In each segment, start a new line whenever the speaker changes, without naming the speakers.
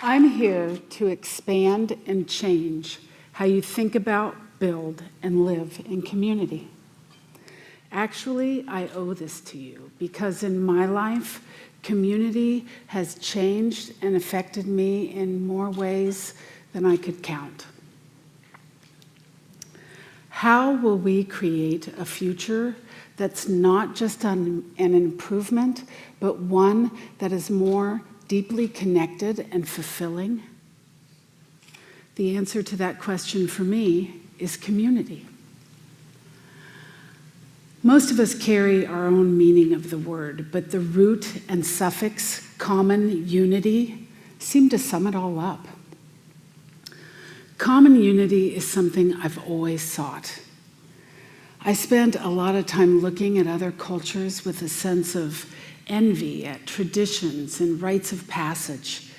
I'm here to expand and change how you think about, build, and live in community. Actually, I owe this to you because in my life, community has changed and affected me in more ways than I could count. How will we create a future that's not just an improvement, but one that is more deeply connected and fulfilling? The answer to that question for me is community. Most of us carry our own meaning of the word, but the root and suffix, common unity, seem to sum it all up. Common unity is something I've always sought. I spent a lot of time looking at other cultures with a sense of envy at traditions and rites of passage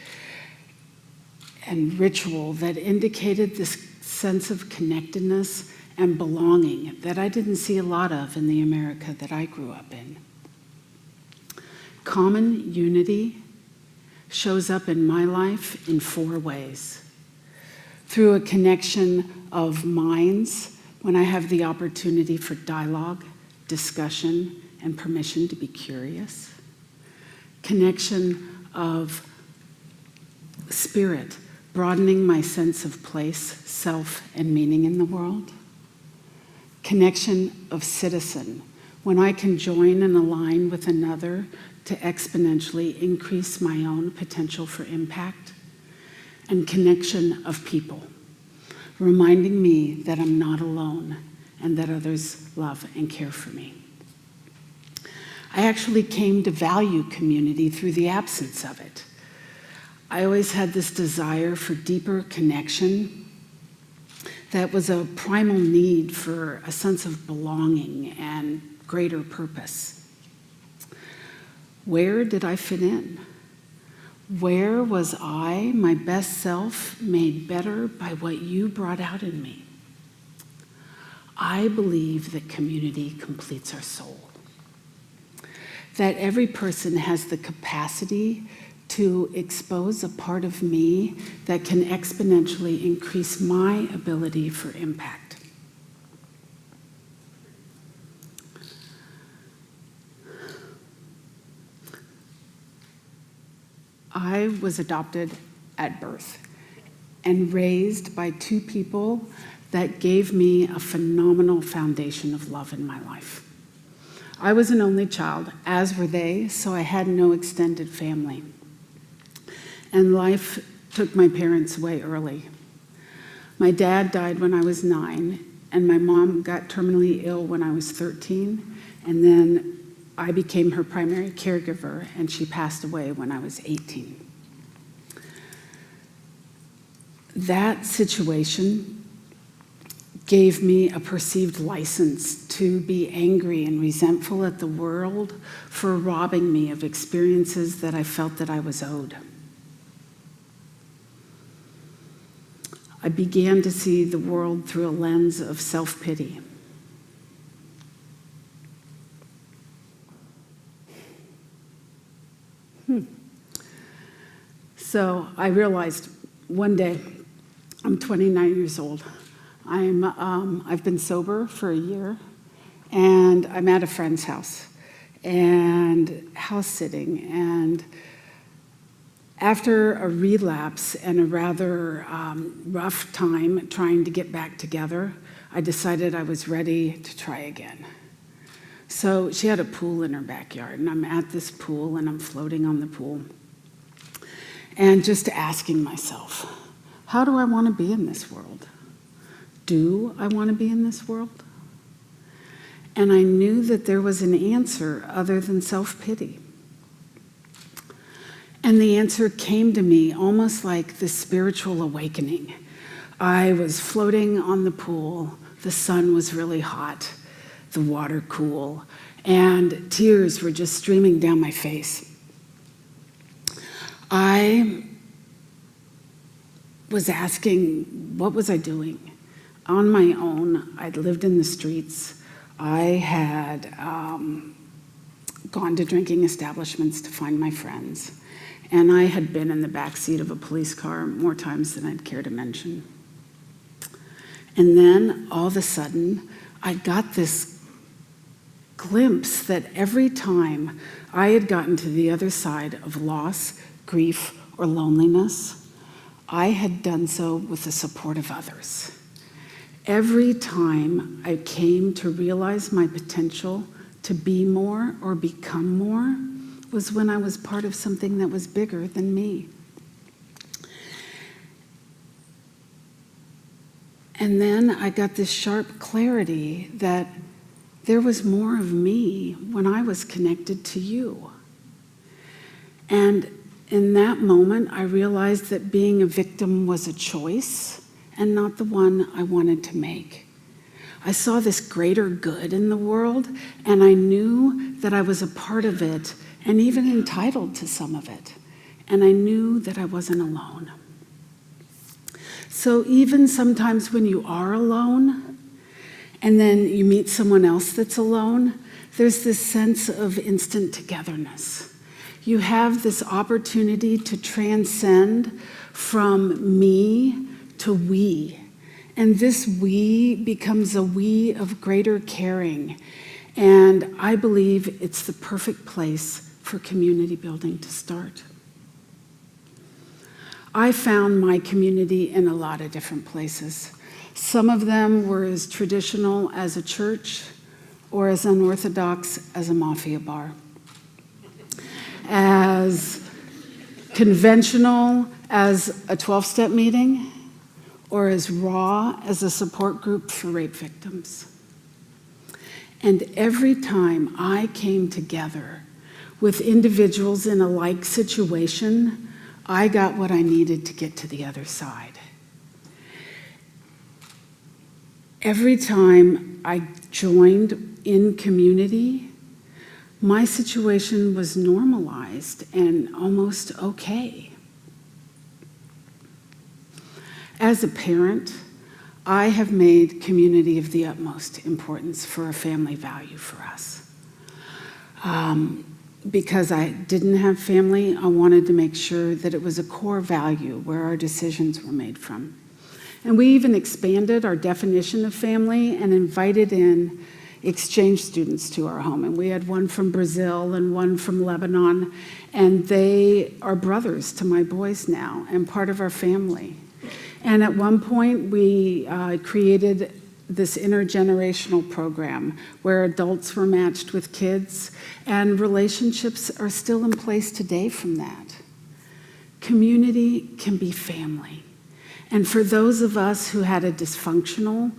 and ritual that indicated this sense of connectedness and belonging that I didn't see a lot of in the America that I grew up in. Common unity shows up in my life in 4 ways. Through a connection of minds, when I have the opportunity for dialogue, discussion, and permission to be curious. Connection of spirit, broadening my sense of place, self, and meaning in the world. Connection of citizen, when I can join and align with another to exponentially increase my own potential for impact. And connection of people, reminding me that I'm not alone and that others love and care for me. I actually came to value community through the absence of it. I always had this desire for deeper connection that was a primal need for a sense of belonging and greater purpose. Where did I fit in? Where was I, my best self, made better by what you brought out in me? I believe that community completes our soul. That every person has the capacity to expose a part of me that can exponentially increase my ability for impact. I was adopted at birth and raised by 2 people that gave me a phenomenal foundation of love in my life. I was an only child, as were they, so I had no extended family. And life took my parents away early. My dad died when I was 9, and my mom got terminally ill when I was 13, and then I became her primary caregiver, and she passed away when I was 18. That situation gave me a perceived license to be angry and resentful at the world for robbing me of experiences that I felt that I was owed. I began to see the world through a lens of self-pity. So I realized one day, I'm 29 years old. I've been sober for a year, and I'm at a friend's house, and house sitting, and after a relapse and a rather rough time trying to get back together, I decided I was ready to try again. So she had a pool in her backyard, and I'm at this pool, and I'm floating on the pool, and just asking myself, how do I want to be in this world? Do I want to be in this world? And I knew that there was an answer other than self-pity. And the answer came to me almost like the spiritual awakening. I was floating on the pool. The sun was really hot, the water cool, and tears were just streaming down my face. I was asking, what was I doing? On my own, I'd lived in the streets. I had gone to drinking establishments to find my friends. and I had been in the back seat of a police car more times than I'd care to mention. And then, all of a sudden, I got this glimpse that every time I had gotten to the other side of loss, grief, or loneliness, I had done so with the support of others. Every time I came to realize my potential to be more or become more was when I was part of something that was bigger than me. And then I got this sharp clarity that there was more of me when I was connected to you. And in that moment, I realized that being a victim was a choice and not the one I wanted to make. I saw this greater good in the world, and I knew that I was a part of it and even entitled to some of it. And I knew that I wasn't alone. So even sometimes when you are alone, and then you meet someone else that's alone, there's this sense of instant togetherness. You have this opportunity to transcend from me to we. And this we becomes a we of greater caring. And I believe it's the perfect place for community building to start. I found my community in a lot of different places. Some of them were as traditional as a church or as unorthodox as a mafia bar. As conventional as a 12-step meeting, or as raw as a support group for rape victims. And every time I came together with individuals in a like situation, I got what I needed to get to the other side. Every time I joined in community, my situation was normalized and almost okay. As a parent, I have made community of the utmost importance for a family value for us. Because I didn't have family, I wanted to make sure that it was a core value where our decisions were made from. And we even expanded our definition of family and invited in exchange students to our home. And we had one from Brazil and one from Lebanon, and they are brothers to my boys now and part of our family. And at one point, we created this intergenerational program where adults were matched with kids, and relationships are still in place today from that. Community can be family. And for those of us who had a dysfunctional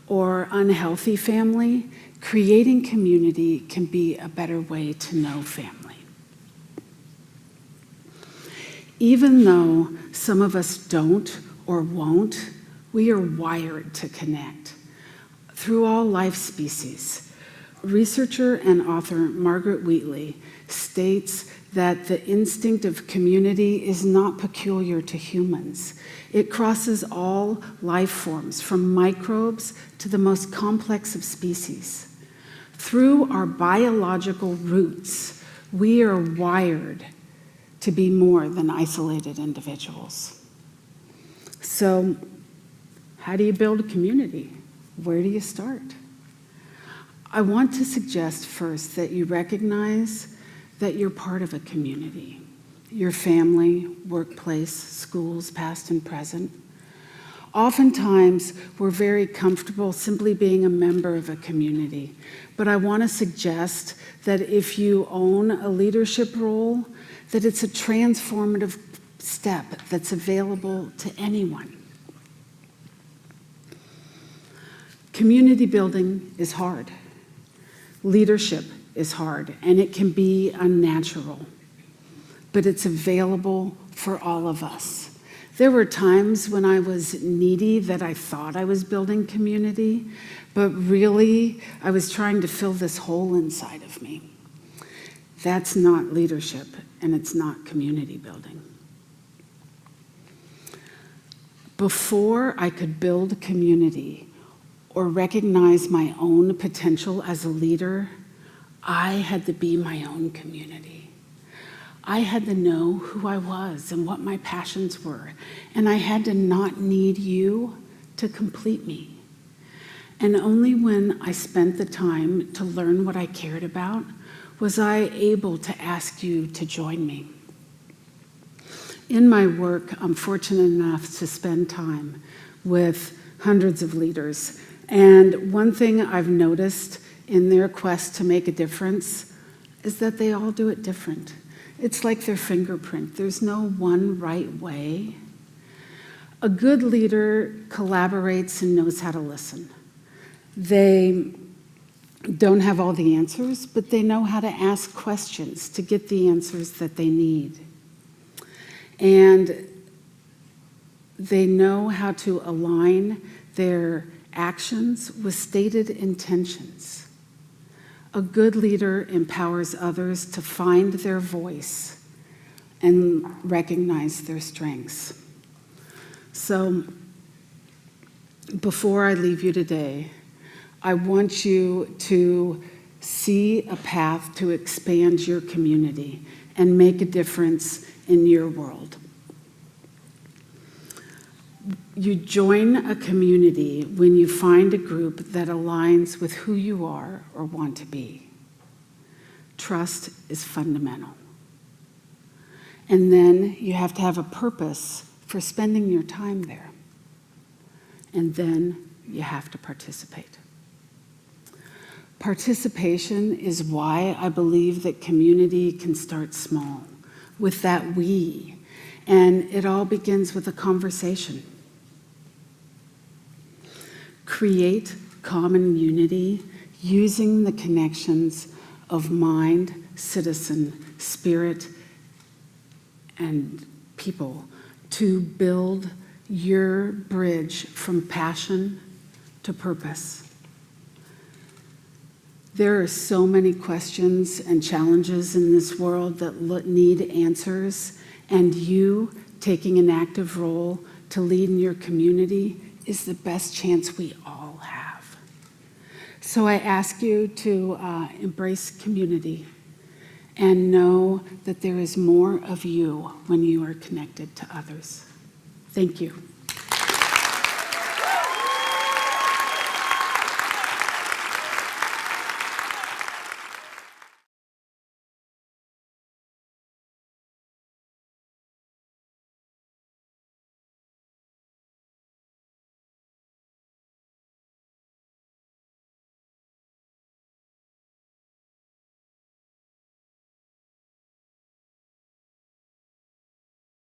or unhealthy family, creating community can be a better way to know family. Even though some of us don't or won't, we are wired to connect through all life species. Researcher and author Margaret Wheatley states that the instinct of community is not peculiar to humans. It crosses all life forms, from microbes to the most complex of species. Through our biological roots, we are wired to be more than isolated individuals. So, how do you build a community? Where do you start? I want to suggest first that you recognize that you're part of a community. Your family, workplace, schools, past and present. Oftentimes, we're very comfortable simply being a member of a community. But I want to suggest that if you own a leadership role, that it's a transformative step that's available to anyone. Community building is hard. Leadership is hard, and it can be unnatural, but it's available for all of us. There were times when I was needy that I thought I was building community, but really I was trying to fill this hole inside of me. That's not leadership, and it's not community building. Before I could build community or recognize my own potential as a leader, I had to be my own community. I had to know who I was and what my passions were, and I had to not need you to complete me. And only when I spent the time to learn what I cared about was I able to ask you to join me. In my work, I'm fortunate enough to spend time with hundreds of leaders, and one thing I've noticed in their quest to make a difference is that they all do it different. It's like their fingerprint. There's no one right way. A good leader collaborates and knows how to listen. They don't have all the answers, but they know how to ask questions to get the answers that they need. And they know how to align their actions with stated intentions. A good leader empowers others to find their voice and recognize their strengths. So, before I leave you today, I want you to see a path to expand your community and make a difference in your world. You join a community when you find a group that aligns with who you are or want to be. Trust is fundamental. And then you have to have a purpose for spending your time there. And then you have to participate. Participation is why I believe that community can start small, with that we, and it all begins with a conversation. Create common unity using the connections of mind, citizen, spirit, and people to build your bridge from passion to purpose. There are so many questions and challenges in this world that need answers, and you taking an active role to lead in your community is the best chance we all have. So I ask you to embrace community and know that there is more of you when you are connected to others. Thank you.